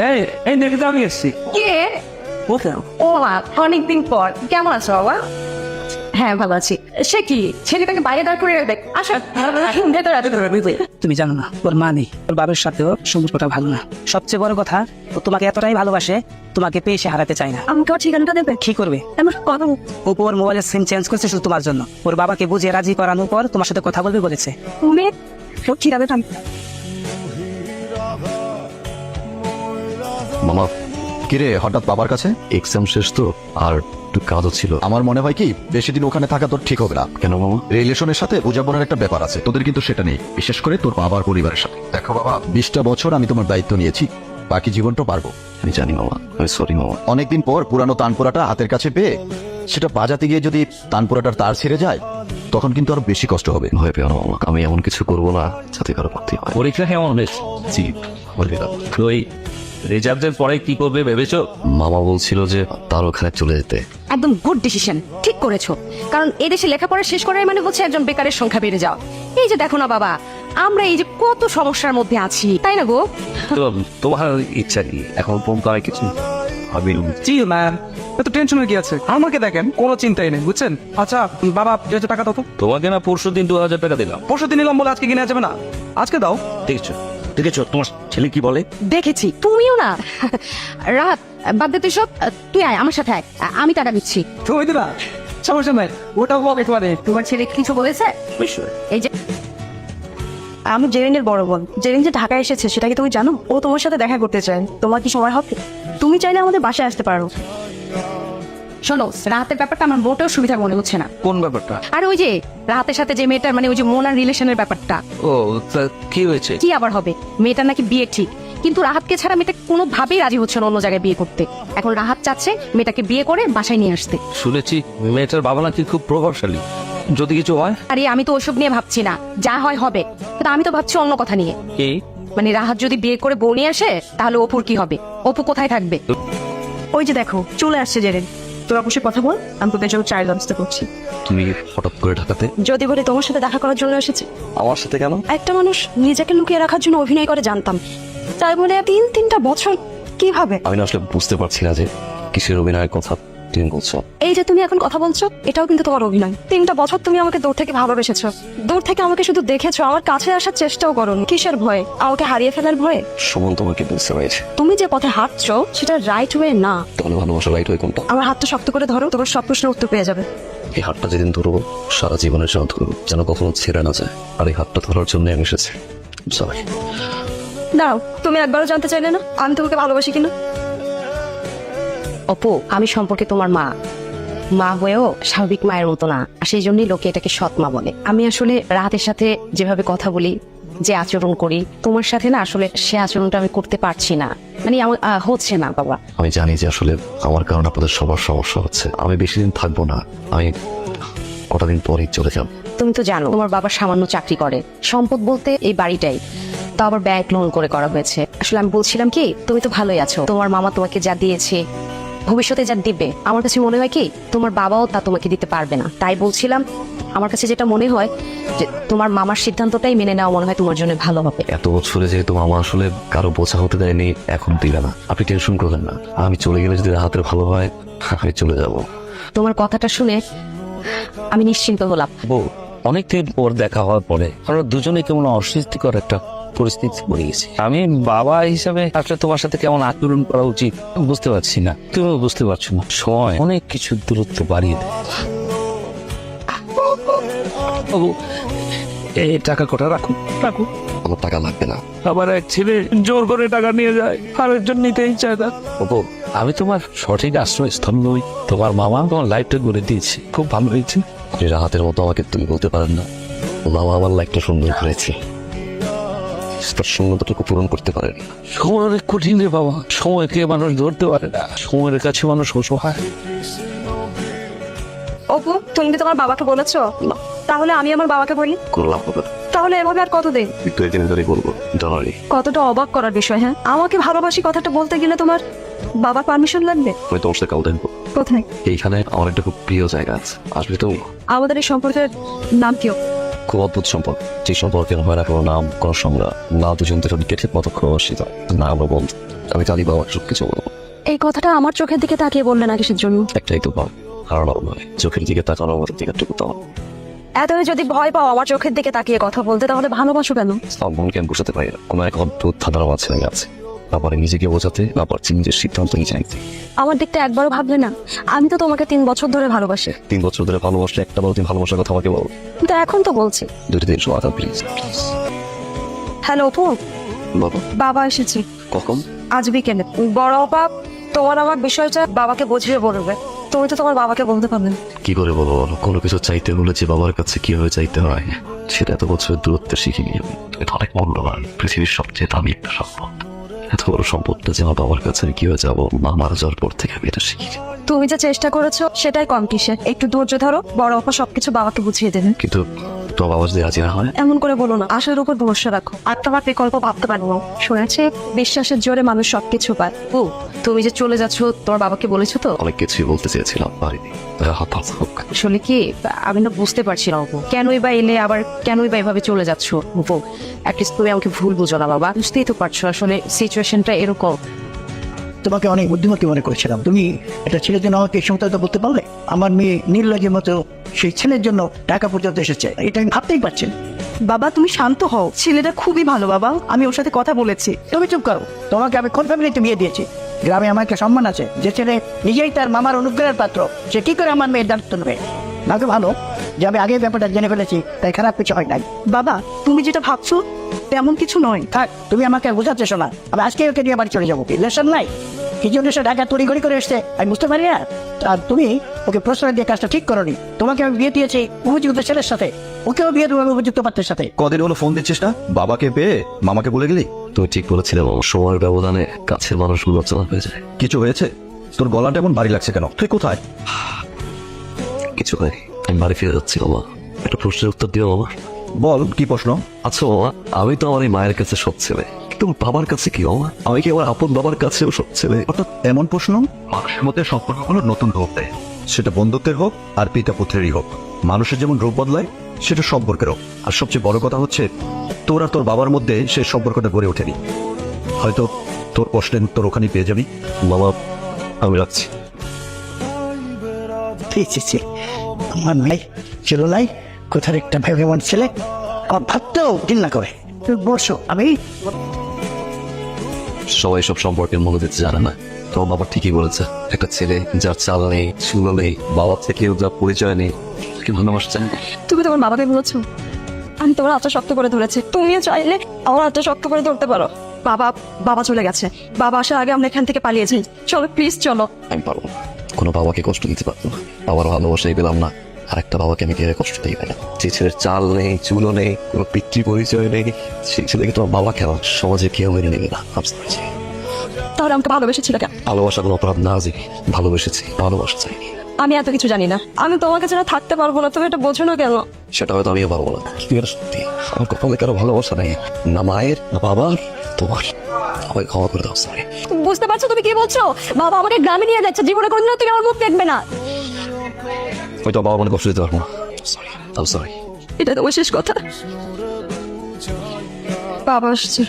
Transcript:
এই এই দেখে তো আমি এসছি। কে? কোথাও ও মা, অনেকদিন পর। কেমন আছো বাবা? হ্যাঁ ভালো আছি। সে কি ছেলেটাকে বাইরে দাঁড় করে রাখবে? আসো ভেতরে আসো। তুমি জানো না ওর মা নেই, ওর বাবার সাথেও সম্পর্কটা ভালো না। সবচেয়ে বড় কথা, ও তোমাকে এতটাই ভালোবাসে, তোমাকে পেয়ে সে হারাতে চায় না। আমাকে ওর ঠিকানাটা দেবে? কি করবে? আমার কথা ও ওর মোবাইলের সিম চেঞ্জ করছে শুধু তোমার জন্য। ওর বাবাকে বুঝিয়ে রাজি করানোর পর তোমার সাথে কথা বলবে বলেছে। তুমি ওর ঠিকানাটা মামা কিরে হঠাৎ বাবার কাছে? এক্সাম শেষ তো, আর একটু কাজও ছিল। আমার মনে হয় কি বেশি দিন ওখানে থাকা তোর ঠিক হবে না। কেন মামা? রিলেশনের সাথে উদযাপনের একটা ব্যাপার আছে, তোদের কিন্তু সেটা নেই, বিশেষ করে তোর বাবার পরিবারের সাথে। দেখো বাবা, 20টা বছর আমি তোমার দায়িত্ব নিয়েছি, বাকি জীবনটা পারবো। আমি জানি মামা, আমি সরি মামা। অনেকদিন পর পুরানো তানপুরাটা হাতের কাছে পেয়ে সেটা বাজাতে গিয়ে যদি তানপুরাটার তার ছিঁড়ে যায় তখন কিন্তু আরো বেশি কষ্ট হবে। ভয় পেও না মামা, আমি এমন কিছু করবো না যাতে কারো ক্ষতি হয়। পরীক্ষা কেমন হয়েছে? জি বলবে। ওই রেজাল্টের পরে কি করবে ভেবেছো? মামা বলছিল যে তার ওখানে চলে যেতে। একদম গুড ডিসিশন, ঠিক করেছো। কারণ এদেশে লেখাপড়া শেষ করাই মানে হচ্ছে একজন বেকারের সংখ্যা বেড়ে যাওয়া। এই যে দেখো না বাবা, আমরা এই যে কত সমস্যার মধ্যে আছি, তাই না গো? তো তোমার ইচ্ছা কি এখন ফোন করে কিছু ভাবি? জি ম্যাম, এত টেনশনের কি আছে? আমাকে দেখেন, কোনো চিন্তাই নেই, বুঝছেন? আচ্ছা বাবা, 2,000 টাকা দাও তো। তোমাকে না পরশুদিন 2,000 টাকা দিলাম। পরশু দিন নিলাম বলে আজকে কিনে যাবে না, আজকে দাও। দেখছো দেখেছো তোমার ছেলে কি বলে? দেখেছি, তুমিও না। রাত বাদ দে তুই সব, তুই আয় আমার সাথে আয়, আমি টাকা দিচ্ছি। তুমি দিবা, সমস্যা নাই, ওটাও হবে তোমার। তোমার ছেলে কিছু বলেছে? নিশ্চয়। এই যে আমি জেরিনের বড় বোন, জেরিন যে ঢাকায় এসেছে সেটা কি তুমি জানো? ও তোমার সাথে দেখা করতে চায়। তোমার কি সময় হবে? তুমি চাইলে আমাদের বাসায় আসতে পারো। শোনো, রাতের ব্যাপারটা আমার মোটেও সুবিধা মনে হচ্ছে না। কোন ব্যাপারটা? আর ওই যে রাতের সাথে যে মেয়েটার মানে ওই যে মোনার রিলেশনের ব্যাপারটা। ও তা কি হয়েছে? কি আবার হবে? মেয়েটার নাকি বিয়ে ঠিক, কিন্তু রাহাতকে ছাড়া মেয়েটা কোনোভাবেই রাজি হচ্ছে না অন্য জায়গায় বিয়ে করতে। এখন রাহাত চাচ্ছে মেয়েটাকে বিয়ে করে বাসায় নিয়ে আসতে। শুনেছি মেয়েটার বাবা নাকি খুব প্রভাবশালী, যদি কিছু হয়। আরে আমি তো ওসব নিয়ে ভাবছি না, যা হয় হবে। কিন্তু আমি তো ভাবছি অন্য কথা নিয়ে। কি? মানে রাহাত যদি বিয়ে করে বউ নিয়ে আসে তাহলে অপুর কি হবে? অপু কোথায় থাকবে? ওই যে দেখো চলে আসছে জেরেন। তোরা বসে কথা বল, আমি তোদের জন্য চায়ের ব্যবস্থা করছি। তুমি হঠাৎ করে ঢাকাতে? যদি বলে তোমার সাথে দেখা করার জন্য এসেছে। আমার সাথে কেন? একটা মানুষ নিজেকে লুকিয়ে রাখার জন্য অভিনয় করে জানতাম, তাই বলে 3-3টা বছর কিভাবে? আমি না আসলে বুঝতে পারছি না যে কিসের অভিনয়ের কথা তুমি বলছো। এই যে তুমি এখন কথা বলছো, এটাও কিন্তু তোমার অভিনয়। 3টা বছর তুমি আমাকে দূর থেকে ভালোবেসেছো, দূর থেকে আমাকে শুধু দেখেছো, আমার কাছে আসার চেষ্টাও করোনি। কিসের ভয়ে? আমাকে হারিয়ে ফেলার ভয়ে? সুমন তোমাকে বুঝতে পেরেছে। তুমি যে পথে হাঁটছো সেটা রাইট ওয়ে না। তাহলে ভালোবাসা রাইট হয় কোনটা? আমার হাতটা শক্ত করে ধরো, তোমার সব প্রশ্নের উত্তর পেয়ে যাবে। এই হাতটা যেদিন ধরবো সারা জীবনের জন্য ধরবো, যেন কখনো ছেড়ে না যায়। আর এই হাতটা ধরার জন্য আমি এসেছি। সরি। দাঁড়াও, তুমি একবারও জানতে চাইলে না আমি তোমাকে ভালোবাসি কিনা? অপু, আমি সম্পর্কে তোমার মা, মা হয়েও স্বাভাবিক মায়ের মতো না, আর সেই জন্যই লোকে এটাকে সৎ মা বলে। আমি আসলে রাহাতের সাথে যেভাবে কথা বলি, যে আচরণ করি, তোমার সাথে না আসলে সে আচরণটা আমি করতে পারছি না, মানে আমার হচ্ছে না বাবা। আমি জানি যে আসলে আমার কারণে আপনাদের সবার সমস্যা হচ্ছে। আমি বেশি দিন থাকবো না, আমি কটা দিন পরেই চলে যাব। তুমি তো জানো তোমার বাবা সামান্য চাকরি করে, সম্পদ বলতে এই বাড়িটাই, তো আবার ব্যাংক লোন করে করা হয়েছে। আসলে আমি বলছিলাম কি, তুমি তো ভালোই আছো, তোমার মামা তোমাকে যা দিয়েছে, ভবিষ্যতে যা দিবে, আমার কাছে মনে হয় কি তোমার বাবাও তা তোমাকে দিতে পারবে না। তাই বলছিলাম, আমার কাছে যেটা মনে হয় যে তোমার মামার সিদ্ধান্তটাই মেনে নেওয়া মনে হয় তোমার জন্য ভালো হবে। এত বছরে যেহেতু মামা আসলে কারো বোঝা হতে দেয়নি, এখন দিবে না। আপনি টেনশন করবেন না, আমি চলে গেলে যদি হাতের ভালো হয় আমি চলে যাব। তোমার কথাটা শুনে আমি নিশ্চিন্ত হলাম। বউ, অনেকদিন পর দেখা হওয়ার পরে আমরা দুজনে কেমন অস্বস্তিকর একটা পরিস্থিতি পড়ে গেছি। আমি বাবা হিসাবে আসলে তোমার সাথে কেমন আচরণ করা উচিত বুঝতে পারছি না, তুমিও বুঝতে পারছো না। সময় অনেক কিছু দূরত্ব বাড়িয়ে দেয়। বাবু, এই টাকা কটা রাখুন রাখুন। আমার টাকা লাগবে না। আবার এক ছেলে জোর করে টাকা নিয়ে যায়, আরেকজন নিতেই চায় না। বাবু, আমি তোমার সঠিক আশ্রয়স্থল নই। তোমার মামা তোমার লাইফটা গড়ে দিয়েছে, খুব ভালো হয়েছে। আপনি রাহাতের মতো আমাকে তুমি বলতে পারেন না। মামা আমার লাইফটা সুন্দর করেছে, তার সুন্দরটুকু পূরণ করতে পারেন। সময় অনেক কঠিন রে বাবা, সময়কে মানুষ ধরতে পারে না, সময়ের কাছে মানুষ অসহায়। অপু, তুমি কি তোমার বাবাকে বলেছো? তাহলে আমি আমার বাবাকে বলি। করলাম হবে, তাহলে এভাবে আর কতদিন? 2 দিন ধরে বলবো। জানুয়ারি। কতটা অবাক করার বিষয়। হ্যাঁ, আমাকে ভালোবাসি কথাটা বলতে গেলে তোমার বাবার পারমিশন লাগবে? আমি তোমার সাথে কাল দেখবো। কোথায়? এইখানে আমার একটা খুব প্রিয় জায়গা আছে, আসবে তো? আমাদের এই সম্পর্কের নাম কি? খুব অদ্ভুত সম্পর্ক, যে সম্পর্কের হয় না কোনো নাম, কোনো সংজ্ঞা, না দুজন দুজন কেটে মতো খরচিত, না আমরা বন্ধু। আমি কালি বাবার সব কিছু বলবো। এই কথাটা আমার চোখের দিকে তাকিয়ে বললে না কিসের জন্য? একটাই তো পাও, হারানো নয়, চোখের দিকে তাকানো আমাদের দিকে টুকু তো এতদিন যদি ভয় পাও আমার চোখের দিকে তাকিয়ে কথা বলতে, তাহলে ভালোবাসো কেন? সব মনকে আমি বোঝাতে পারি না। কোনো এক অদ্ভুত ধাঁধার মাঝে আমি আছে, আবার নিজেকে বোঝাতে, আবার নিজের সিদ্ধান্ত নিয়ে চাইতে। আমার দিকটা একবারও ভাবলে না? আমি তো তোমাকে 3 বছর ধরে ভালোবাসি। 3 বছর ধরে ভালোবাসলে একটা বড় দিন ভালোবাসার কথা আমাকে বল। কিন্তু এখন তো বলছি। 2 দিন সময় দাও প্লিজ। হ্যালো অপু, বাবা বাবা এসেছে কখন? আজ বিকেলে। বড় বাবা তোমার আমার বিষয়টা বাবাকে বুঝিয়ে বলবে। তুমি তো তোমার বাবাকে বলতে পারবে না। কি করে বলবো বলো? কোনো কিছু চাইতে হলে যে বাবার কাছে কিভাবে চাইতে হয় সেটা এত বছরের দূরত্বে শিখিনি আমি। এটা অনেক মূল্যবান, পৃথিবীর সবচেয়ে দামি একটা সম্পদ। এত বড় সম্পদটা যে আমার বাবার কাছে আমি কিভাবে যাবো, মা মারা যাওয়ার পর থেকে আমি এটা শিখিনি। তুমি যে চেষ্টা করেছো সেটাই কম কিসে। একটু ধৈর্য ধরো, বড় আপা সবকিছু বাবাকে বুঝিয়ে দেবে। কিন্তু তো বাবা যদি রাজি না হয়? এমন করে বলো না, আশার উপর ভরসা রাখো। আর তোমার বিকল্প ভাবতে পারবো না। শুনেছি বিশ্বাসের জোরে মানুষ সবকিছু পায়। ও, তুমি যে চলে যাচ্ছ তোমার বাবাকে বলেছো তো? অনেক কিছুই বলতে চেয়েছিলাম, পারিনি। হঠাৎ হোক। আসলে কি, আমি না বুঝতে পারছি না অপু, কেনই বা এলে আবার কেনই বা এভাবে চলে যাচ্ছ। অপু, অ্যাটলিস্ট তুমি আমাকে ভুল বুঝো না বাবা। বুঝতেই তো পারছো আসলে সিচুয়েশনটা এরকম। তোমাকে অনেক বুদ্ধিমতী মনে করেছিলাম। তুমি একটা ছেলের জন্য আমাকে এই সমস্ত বলতে পারলে? আমার মেয়ে নির্লজ্জের মতো সেই ছেলের জন্য টাকা পর্যন্ত এসেছে, এটা আমি ভাবতেই পারছি না। বাবা তুমি শান্ত হও, ছেলেটা খুবই ভালো বাবা, আমি ওর সাথে কথা বলেছি। তুমি চুপ করো। তোমাকে আমি কোন ফ্যামিলিতে বিয়ে দিয়েছি? গ্রামে আমার একটা সম্মান আছে। যে ছেলে নিজেই তার মামার অনুগ্রহের পাত্র, সে কি করে আমার মেয়ের দায়িত্ব নেবে? নাকি ভালো যে আমি আগে ব্যাপারটা জেনে ফেলেছি, তাই খারাপ কিছু হয় নাই। বাবা তুমি যেটা ভাবছো তেমন কিছু নয়। থাক, তুমি আমাকে আর বোঝাচ্ছ না। আমি আজকে ওকে নিয়ে বাড়ি চলে যাবো। রিলেশন নাই, কি জন্য সে ঢাকা তড়ি করে এসছে আমি বুঝতে পারি না। আর তুমি ওকে প্রশ্রয় দিয়ে কাজটা ঠিক করোনি। তোমাকে আমি বিয়ে দিয়েছি উপযুক্ত ছেলের সাথে, ওকেও বিয়ে দেবো আমি উপযুক্ত পাত্রের সাথে। কদিন হলো ফোন দিচ্ছিস না? বাবাকে পেয়ে মামাকে বলে গেলি? তুমি ঠিক বলেছিলে বাবা, সময়ের ব্যবধানে কাছের মানুষগুলো অচেনা হয়ে যায়। কিছু হয়েছে? তোর গলাটা এমন ভারী লাগছে কেন? তুই কোথায়? কিছু হয়, আমি বাড়ি ফিরে যাচ্ছি বাবা। একটা প্রশ্নের উত্তর দিও বাবা। বল, কি প্রশ্ন? আচ্ছা বাবা, আমি তো আমার এই মায়ের কাছে সব ছেলে, কিন্তু আমার বাবার কাছে কি বাবা? আমি কি আমার আপন বাবার কাছেও সব ছেলে? অর্থাৎ এমন প্রশ্ন? মানুষের মধ্যে সম্পর্কগুলো নতুন রূপ দেয়, সেটা বন্ধুত্বের হোক আর পিতা পুত্রেরই হোক। মানুষের যেমন রূপ বদলায়, সেটা সম্পর্কেরও। আর সবচেয়ে বড় কথা হচ্ছে, তোর আর তোর বাবার মধ্যে সেই সম্পর্কটা গড়ে ওঠেনি। হয়তো তোর প্রশ্নের উত্তর ওখানেই পেয়ে যাবি। বাবা আমি রাখছি। আমার মেয়ে ছিল নাই, কোথার একটা ভেবেমন ছেলে, আমার ভাবতেও ঘৃণা করে। তুই বসো, আমি সবাই সব সম্পর্কের মধ্যে দিতে জানে না। তোমার বাবা ঠিকই বলেছে, একটা ছেলে যার চাল নেই, চুলো নেই, বাবার থেকেও যার পরিচয় নেই, তাকে ভালোবাসা চায় না। তুমি তোমার বাবাকে বলেছো আমি তোমার হাতটা শক্ত করে ধরেছি, তুমিও চাইলে আমার হাতটা শক্ত করে ধরতে পারো। বাবা বাবা চলে গেছে, বাবা আসার আগে আমরা এখান থেকে পালিয়েছি। চলো প্লিজ চলো। আমি পারবো না, কোনো বাবাকে কষ্ট দিতে পারবো না। বাবার ভালোবাসাই পেলাম না, আর একটা বাবাকে আমি কেড়ে কষ্ট দিই না। যে ছেলের চাল নেই, চুলো নেই, কোনো পিতৃ পরিচয় নেই, সেই ছেলেকে তোমার বাবা কেন সমাজে কেউ মেনে নেবে না। তাহলে আমাকে ভালোবেসেছিল কেন? ভালোবাসা কোনো অপরাধ না, যে ভালোবেসেছি, ভালোবাসা চাইনি। আমি এত কিছু জানি না, আমি তোমাকে ছাড়া থাকতে পারবো না, তুমি এটা বোঝো না কেন? সেটা হয়তো আমিও পারবো না, কিন্তু এটা সত্যি। আমার কখনো কারো ভালোবাসা নেই, না মায়ের না বাবার, তোমার। আমাকে ক্ষমা করে দাও, সরি। বুঝতে পারছো তুমি কি বলছো? বাবা আমাকে গ্রামে নিয়ে যাচ্ছে, জীবনে কোনোদিনও তুমি আমার মুখ দেখবে না। হয়তো বাবা মনে কষ্ট দিতে পারবো না, সরি, সরি। এটা তো শেষ কথা। বাবা আসছে।